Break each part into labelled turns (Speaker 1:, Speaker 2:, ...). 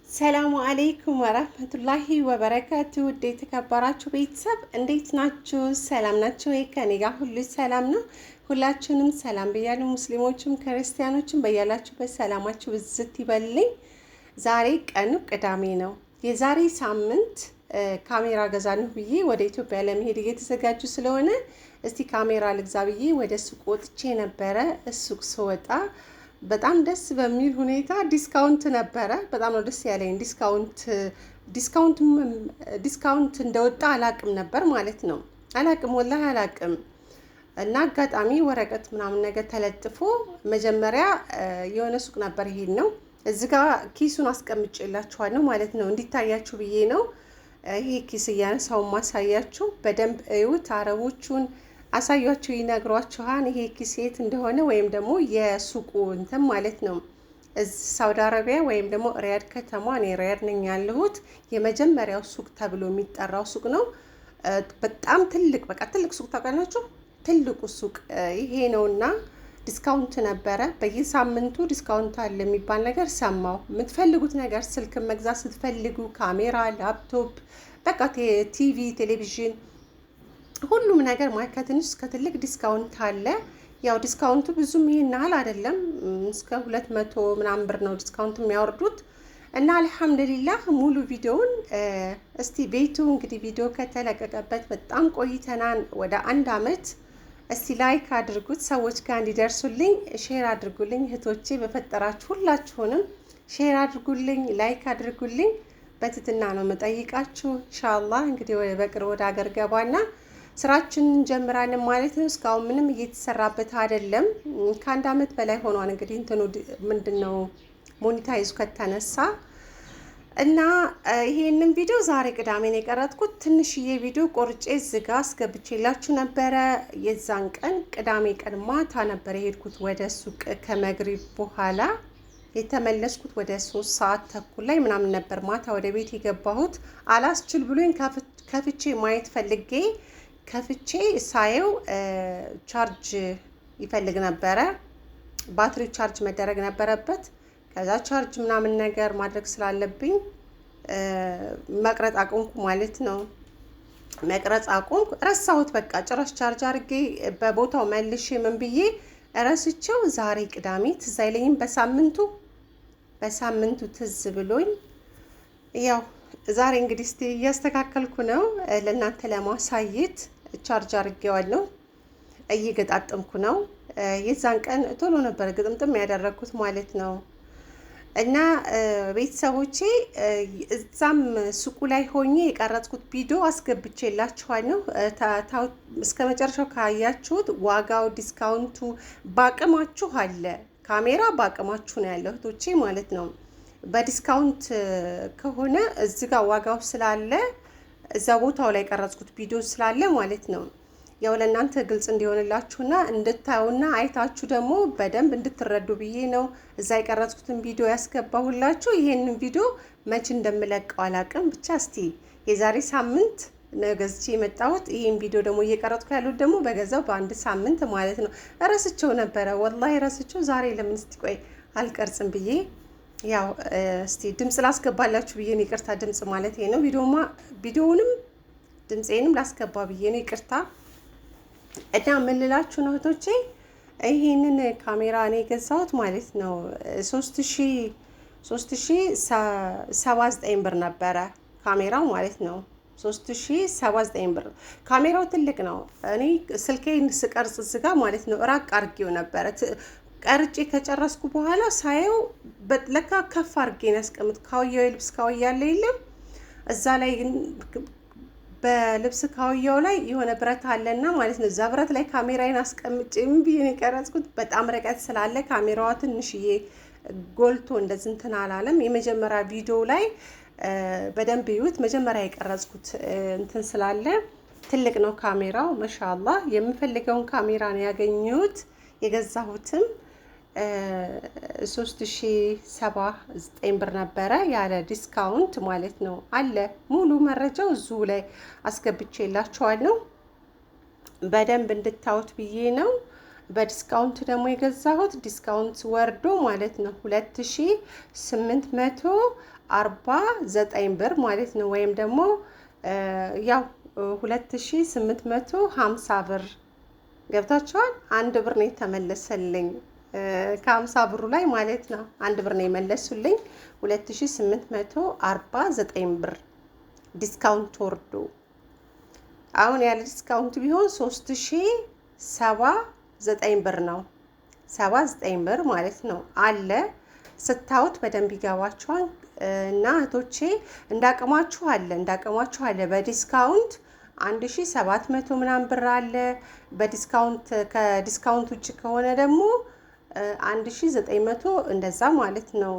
Speaker 1: ሰላሙ አለይኩም ወራህመቱላሂ ወበረካቱ። ውድ የተከበራችሁ ቤተሰብ እንዴት ናችሁ? ሰላም ናችሁ ወይ? ከኔ ጋር ሁሉ ሰላም ነው። ሁላችሁንም ሰላም ብያለሁ። ሙስሊሞችም ክርስቲያኖችም በያላችሁበት ሰላማችሁ ብዝት ይበልኝ። ዛሬ ቀኑ ቅዳሜ ነው። የዛሬ ሳምንት ካሜራ ገዛለሁ ብዬ ወደ ኢትዮጵያ ለመሄድ እየተዘጋጁ ስለሆነ እስቲ ካሜራ ልግዛ ብዬ ወደ ሱቅ ወጥቼ ነበረ። ሱቅ ስወጣ በጣም ደስ በሚል ሁኔታ ዲስካውንት ነበረ። በጣም ነው ደስ ያለኝ። ዲስካውንት እንደወጣ አላቅም ነበር ማለት ነው። አላቅም ወላሂ አላቅም። እና አጋጣሚ ወረቀት ምናምን ነገር ተለጥፎ መጀመሪያ የሆነ ሱቅ ነበር ይሄን ነው። እዚህ ጋር ኪሱን አስቀምጬላችኋለሁ ማለት ነው እንዲታያችሁ ብዬ ነው። ይሄ ኪስ እያነሳው ማሳያችሁ በደንብ እዩት። አረቦቹን አሳያችሁ ይነግሯችኋል። ይሄ ኪስ የት እንደሆነ ወይም ደግሞ የሱቁ እንትን ማለት ነው። ሳውዲ አረቢያ ወይም ደግሞ ሪያድ ከተማ፣ እኔ ሪያድ ነኝ ያለሁት። የመጀመሪያው ሱቅ ተብሎ የሚጠራው ሱቅ ነው። በጣም ትልቅ በቃ ትልቅ ሱቅ ታውቃላችሁ። ትልቁ ሱቅ ይሄ ነውና ዲስካውንት ነበረ። በየሳምንቱ ዲስካውንት አለ የሚባል ነገር ሰማሁ። የምትፈልጉት ነገር ስልክ መግዛት ስትፈልጉ ካሜራ፣ ላፕቶፕ፣ በቃ ቲቪ፣ ቴሌቪዥን ሁሉም ነገር ከትንሽ እስከ ትልቅ ዲስካውንት አለ። ያው ዲስካውንቱ ብዙም ይሄን ያህል አይደለም። እስከ 200 ምናምን ብር ነው ዲስካውንት የሚያወርዱት። እና አልሐምዱሊላህ ሙሉ ቪዲዮውን እስቲ ቤቱ እንግዲህ ቪዲዮ ከተለቀቀበት በጣም ቆይተናል፣ ወደ 1 አመት። እስቲ ላይክ አድርጉት፣ ሰዎች ጋር እንዲደርሱልኝ ሼር አድርጉልኝ። እህቶቼ በፈጠራችሁ ሁላችሁንም ሼር አድርጉልኝ፣ ላይክ አድርጉልኝ። በትትና ነው የምጠይቃችሁ። ኢንሻአላህ እንግዲህ በቅርብ ወደ ሀገር ገባና ስራችንን እንጀምራለን ማለት ነው። እስካሁን ምንም እየተሰራበት አይደለም። ከ1 አመት በላይ ሆኗል እንግዲህ እንትኑ ምንድነው ሞኒታይዙ ከተነሳ እና ይሄንን ቪዲዮ ዛሬ ቅዳሜ ነው የቀረጥኩት። ትንሽዬ ቪዲዮ ቆርጬ ዝጋ አስገብቼላችሁ ነበረ። የዛን ቀን ቅዳሜ ቀን ማታ ነበር የሄድኩት ወደ ሱቅ። ከመግሪብ በኋላ የተመለስኩት ወደ 3 ሰዓት ተኩል ላይ ምናምን ነበር ማታ ወደ ቤት የገባሁት። አላስችል ብሎኝ ከፍቼ ማየት ፈልጌ ከፍቼ ሳየው ቻርጅ ይፈልግ ነበረ። ባትሪው ቻርጅ መደረግ ነበረበት። ከዛ ቻርጅ ምናምን ነገር ማድረግ ስላለብኝ መቅረጽ አቁምኩ ማለት ነው። መቅረጽ አቁምኩ፣ ረሳሁት። በቃ ጭራሽ ቻርጅ አድርጌ በቦታው መልሼ ምን ብዬ ረስቼው ዛሬ ቅዳሜ ትዝ አይለኝም። በሳምንቱ ትዝ ብሎኝ ያው ዛሬ እንግዲህ እስቲ እያስተካከልኩ ነው ለእናንተ ለማሳየት። ቻርጅ አድርጌዋለሁ፣ እየገጣጠምኩ ነው። የዛን ቀን ቶሎ ነበር ግጥምጥም ያደረኩት ማለት ነው። እና ቤተሰቦቼ እዛም ሱቁ ላይ ሆኜ የቀረጽኩት ቪዲዮ አስገብቼላችኋለሁ። እስከ መጨረሻው ካያችሁት ዋጋው ዲስካውንቱ በአቅማችሁ አለ። ካሜራ በአቅማችሁ ነው ያለው እህቶቼ ማለት ነው። በዲስካውንት ከሆነ እዚህ ጋር ዋጋው ስላለ እዛ ቦታው ላይ ቀረጽኩት ቪዲዮ ስላለ ማለት ነው። ያው ለእናንተ ግልጽ እንዲሆንላችሁና እንድታዩና አይታችሁ ደግሞ በደንብ እንድትረዱ ብዬ ነው እዛ የቀረጽኩትን ቪዲዮ ያስገባሁላችሁ። ይሄንን ቪዲዮ መቼ እንደምለቀው አላቅም። ብቻ እስቲ የዛሬ ሳምንት ገዝቼ የመጣሁት ይሄን ቪዲዮ ደግሞ እየቀረጽኩ ያሉት ደግሞ በገዛው በ1 ሳምንት ማለት ነው። ረስቼው ነበረ ወላሂ ረስቼው። ዛሬ ለምን እስቲ ቆይ አልቀርጽም ብዬ ያው እስቲ ድምጽ ላስገባላችሁ ብዬ ነው። ይቅርታ ድምጽ ማለት ይሄ ነው። ቪዲዮውንም ድምጼንም ላስገባ ብዬ ነው። ይቅርታ። እና ምን ልላችሁ ነው እህቶቼ፣ ይሄንን ካሜራ ነው የገዛሁት ማለት ነው 3079 ብር ነበረ ካሜራው ማለት ነው። 3079 ብር። ካሜራው ትልቅ ነው። እኔ ስልኬን ስቀርጽ ዝጋ ማለት ነው ራቅ አድርጌው ነበረ። ቀርጬ ከጨረስኩ በኋላ ሳየው ለካ ከፍ አድርጌ ነው ያስቀምጥ። ካውያው የልብስ ካውያ አለ የለም፣ እዛ ላይ በልብስ ካውያው ላይ የሆነ ብረት አለና ማለት ነው። እዛ ብረት ላይ ካሜራዬን አስቀምጬ ምን ብዬ ነው የቀረጽኩት። በጣም ርቀት ስላለ ካሜራዋ ትንሽዬ ጎልቶ እንደዚህ እንትን አላለም። የመጀመሪያ ቪዲዮ ላይ በደንብ ይዩት። መጀመሪያ የቀረጽኩት እንትን ስላለ ትልቅ ነው ካሜራው። ማሻአላህ የምፈልገውን ካሜራ ነው ያገኘሁት። የገዛሁትም 3079 ብር ነበረ ያለ ዲስካውንት ማለት ነው። አለ ሙሉ መረጃው እዚሁ ላይ አስገብቼላችኋለሁ በደንብ እንድታዩት ብዬ ነው። በዲስካውንት ደግሞ የገዛሁት ዲስካውንት ወርዶ ማለት ነው 2849 ብር ማለት ነው። ወይም ደግሞ ያው 2850 ብር ገብታችኋል። አንድ ብር ነው የተመለሰልኝ ከ50 ብሩ ላይ ማለት ነው። አንድ ብር ነው የመለሱልኝ 2849 ብር ዲስካውንት ወርዶ። አሁን ያለ ዲስካውንት ቢሆን 3079 ብር ነው። 79 ብር ማለት ነው አለ። ስታዩት በደንብ ይገባችኋል። እና እህቶቼ እንዳቅማችሁ አለ በዲስካውንት 1700 ምናምን ብር አለ። በዲስካውንት ከዲስካውንት ውጭ ከሆነ ደግሞ 1900 እንደዛ ማለት ነው።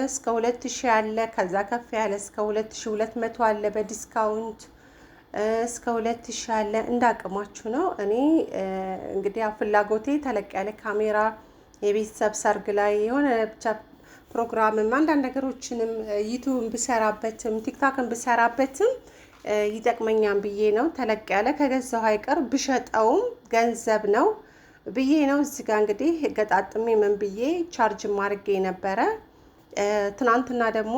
Speaker 1: እስከ 2000 አለ። ከዛ ከፍ ያለ እስከ 2200 አለ በዲስካውንት እስከ 2000 አለ። እንዳቅማችሁ ነው። እኔ እንግዲህ ፍላጎቴ ተለቅ ያለ ካሜራ የቤተሰብ ሰርግ ላይ የሆነ ብቻ ፕሮግራምም አንዳንድ ነገሮችንም ዩቲዩብ ብሰራበትም ቲክቶክን ብሰራበትም ይጠቅመኛል ብዬ ነው። ተለቅ ያለ ከገዛው አይቀር ብሸጠውም ገንዘብ ነው ብዬ ነው። እዚህ ጋር እንግዲህ ገጣጥሜ ምን ብዬ ቻርጅ ማድረግ ነበረ። ትናንትና ደግሞ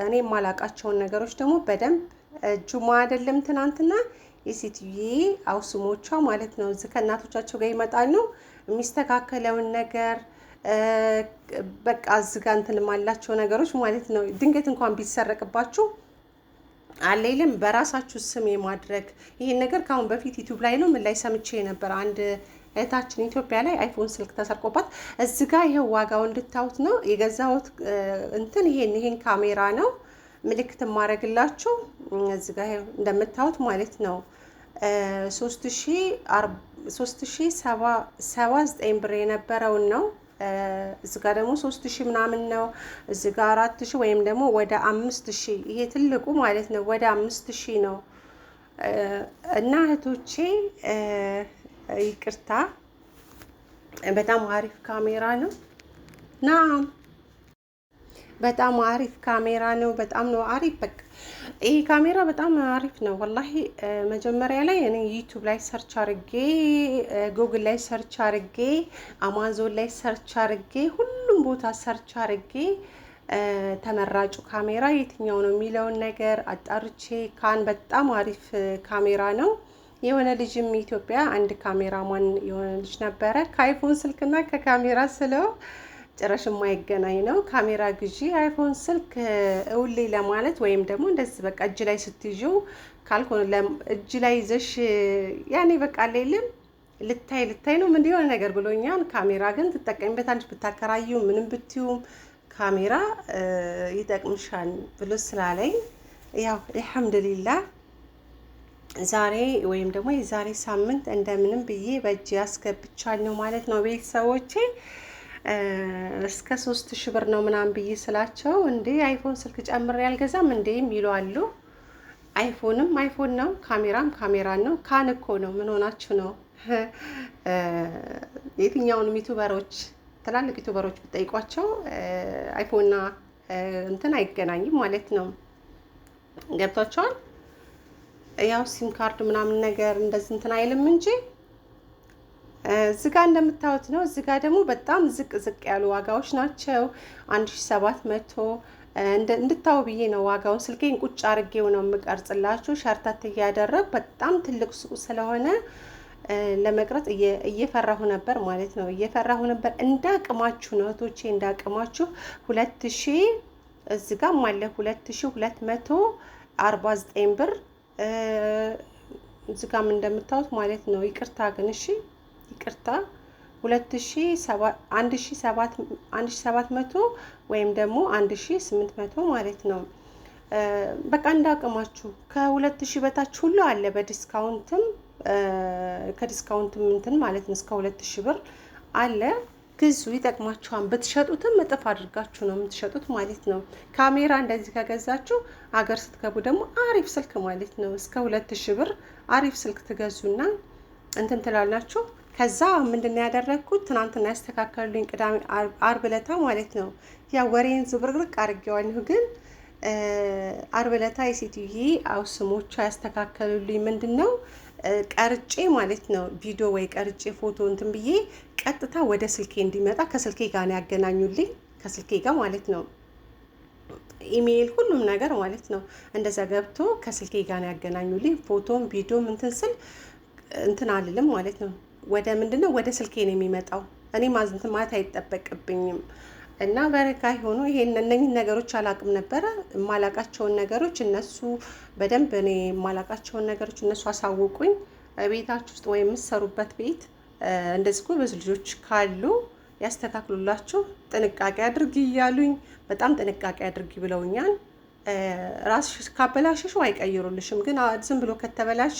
Speaker 1: እኔ የማላቃቸውን ነገሮች ደግሞ በደንብ ጁማ አይደለም ትናንትና የሴትዬ አውስሞቿ ማለት ነው እዚህ ከእናቶቻቸው ጋር ይመጣሉ። የሚስተካከለውን ነገር በቃ እዚህ ጋር እንትን ማላቸው ነገሮች ማለት ነው። ድንገት እንኳን ቢሰረቅባችሁ አለይልም በራሳችሁ ስም የማድረግ ይሄን ነገር ካሁን በፊት ዩቲዩብ ላይ ነው ምን ላይ ሰምቼ ነበር። አንድ እህታችን ኢትዮጵያ ላይ አይፎን ስልክ ተሰርቆባት እዚህ ጋር ይሄው ዋጋው እንድታዩት ነው የገዛሁት። እንትን ይሄን ካሜራ ነው ምልክት ማድረግላችሁ እዚህ ጋር ይሄው እንደምታዩት ማለት ነው 3079 ብር የነበረውን ነው። እዚህ ጋር ደግሞ 3000 ምናምን ነው። እዚህ ጋር 4000 ወይም ደግሞ ወደ 5000 ይሄ ትልቁ ማለት ነው ወደ 5000 ነው። እና እህቶቼ ይቅርታ በጣም አሪፍ ካሜራ ነው። ናም በጣም አሪፍ ካሜራ ነው። በጣም ነው አሪፍ። በቃ ይሄ ካሜራ በጣም አሪፍ ነው ወላሂ። መጀመሪያ ላይ እኔ ዩቲዩብ ላይ ሰርች አርጌ፣ ጉግል ላይ ሰርች አርጌ፣ አማዞን ላይ ሰርች አርጌ፣ ሁሉም ቦታ ሰርች አርጌ ተመራጩ ካሜራ የትኛው ነው የሚለውን ነገር አጣርቼ ካን በጣም አሪፍ ካሜራ ነው። የሆነ ልጅም ኢትዮጵያ አንድ ካሜራማን የሆነ ልጅ ነበረ ከአይፎን ስልክና ከካሜራ ስለው ጭራሽ የማይገናኝ ነው። ካሜራ ግዢ አይፎን ስልክ እውሌ ለማለት ወይም ደግሞ እንደዚህ በቃ እጅ ላይ ስትይዥው ካልሆነ እጅ ላይ ይዘሽ ያኔ በቃ አይደለም ልታይ ነው ምን የሆነ ነገር ብሎኛል። ካሜራ ግን ትጠቀሚበታለሽ ብታከራዩ ምንም ብትዩም ካሜራ ይጠቅምሻል ብሎ ስላለኝ ያው አልሐምዱሊላህ ዛሬ ወይም ደግሞ የዛሬ ሳምንት እንደምንም ብዬ በእጅ ያስገብቻለሁ ማለት ነው። ቤተሰቦቼ እስከ 3000 ብር ነው ምናምን ብዬ ስላቸው እንዴ አይፎን ስልክ ጨምሬ ያልገዛም እንዴ ይሏሉ። አይፎንም አይፎን ነው፣ ካሜራም ካሜራ ነው። ካን እኮ ነው። ምን ሆናችሁ ነው? የትኛውንም ዩቲዩበሮች ትላልቅ ዩቲዩበሮች ብጠይቋቸው አይፎንና እንትን አይገናኝም ማለት ነው። ገብቷቸዋል። ያው ሲም ካርድ ምናምን ነገር እንደዚህ እንትን አይልም እንጂ እዚህ ጋር እንደምታዩት ነው። እዚህ ጋር ደግሞ በጣም ዝቅ ያሉ ዋጋዎች ናቸው። 1700 እንድታው ብዬ ነው ዋጋውን። ስልኬን ቁጭ አርጌው ነው የምቀርጽላችሁ ሸርተት እያደረግ በጣም ትልቅ ሱቅ ስለሆነ ለመቅረጽ እየፈራሁ ነበር ማለት ነው። እየፈራሁ ነበር። እንዳቅማችሁ ነው እህቶቼ፣ እንዳቅማችሁ 2000 እዚህ ጋር ማለት 2249 ብር እዚህ ጋር እንደምታዩት ማለት ነው። ይቅርታ ግን እሺ ይቅርታ 1700 ወይም ደግሞ 1800 ማለት ነው። በቃ እንዳቅማችሁ ከ2000 በታች ሁሉ አለ በዲስካውንትም ከዲስካውንትም እንትን ማለት ነው። እስከ 2000 ብር አለ። ግዙ፣ ይጠቅማችኋል። ብትሸጡትም እጥፍ አድርጋችሁ ነው የምትሸጡት ማለት ነው። ካሜራ እንደዚህ ከገዛችሁ አገር ስትገቡ ደግሞ አሪፍ ስልክ ማለት ነው እስከ 2000 ብር አሪፍ ስልክ ትገዙና እንትን ትላላችሁ። ከዛ ምንድነው ያደረኩት ትናንትና ያስተካከሉልኝ ቅዳሜ አርብ ዕለታ ማለት ነው። ያ ወሬን ዝብርቅርቅ አድርጌዋለሁ ግን አርብ ዕለታ የሴትዬ አውስሞቿ ያስተካከሉልኝ ምንድነው ቀርጬ ማለት ነው ቪዲዮ ወይ ቀርጬ ፎቶ እንትን ብዬ ቀጥታ ወደ ስልኬ እንዲመጣ ከስልኬ ጋር ነው ያገናኙልኝ፣ ከስልኬ ጋር ማለት ነው። ኢሜይል ሁሉም ነገር ማለት ነው እንደዛ ገብቶ ከስልኬ ጋር ነው ያገናኙልኝ። ፎቶም ቪዲዮም እንትን ስል እንትን አልልም ማለት ነው። ወደ ምንድነው ወደ ስልኬ ነው የሚመጣው። እኔ ማዝንት ማለት አይጠበቅብኝም። እና በረካ ሆኖ ይሄን እነኚህ ነገሮች አላቅም ነበረ። የማላቃቸውን ነገሮች እነሱ በደንብ እኔ የማላቃቸውን ነገሮች እነሱ አሳውቁኝ። ቤታችሁ ውስጥ ወይም የምትሰሩበት ቤት እንደዚህ ጎበዝ ልጆች ካሉ ያስተካክሉላችሁ፣ ጥንቃቄ አድርጊ እያሉኝ በጣም ጥንቃቄ አድርጊ ብለውኛል። ራስሽ ካበላሽሽ አይቀይሩልሽም፣ ግን ዝም ብሎ ከተበላሸ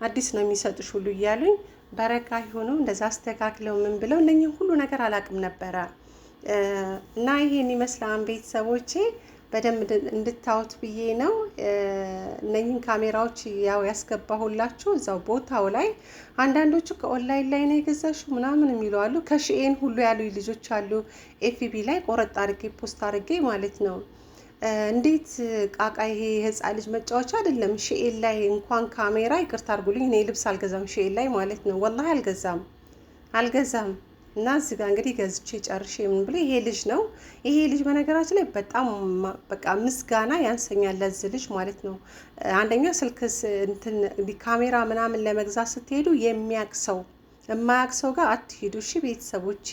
Speaker 1: አዲስ ነው የሚሰጡሽ ሁሉ እያሉኝ በረካ ሆኖ እንደዛ አስተካክለው ምን ብለው እነኚህን ሁሉ ነገር አላቅም ነበረ። እና ይሄን ይመስላል ቤተሰቦቼ፣ በደንብ እንድታዩት ብዬ ነው እነኚህን ካሜራዎች ያው ያስገባሁላችሁ እዛው ቦታው ላይ። አንዳንዶቹ ከኦንላይን ላይ ነው የገዛሽው ምናምን የሚሉ አሉ። ከሺኤን ሁሉ ያሉ ልጆች አሉ። ኤፍቢ ላይ ቆረጥ አድርጌ ፖስት አድርጌ ማለት ነው። እንዴት ቃቃ ይሄ ህፃን ልጅ መጫወቻ አይደለም። ሺኤን ላይ እንኳን ካሜራ ይቅርታ አድርጉልኝ፣ እኔ ልብስ አልገዛም ሺኤን ላይ ማለት ነው። ወላሂ አልገዛም። እና እዚህ ጋር እንግዲህ ገዝቼ ጨርሼ ምን ብሎ ይሄ ልጅ ነው። ይሄ ልጅ በነገራችን ላይ በጣም በቃ ምስጋና ያንሰኛል ለዚህ ልጅ ማለት ነው። አንደኛ ስልክ እንትን ካሜራ ምናምን ለመግዛት ስትሄዱ የሚያውቅ ሰው የማያውቅ ሰው ጋር አትሄዱ እሺ ቤተሰቦቼ።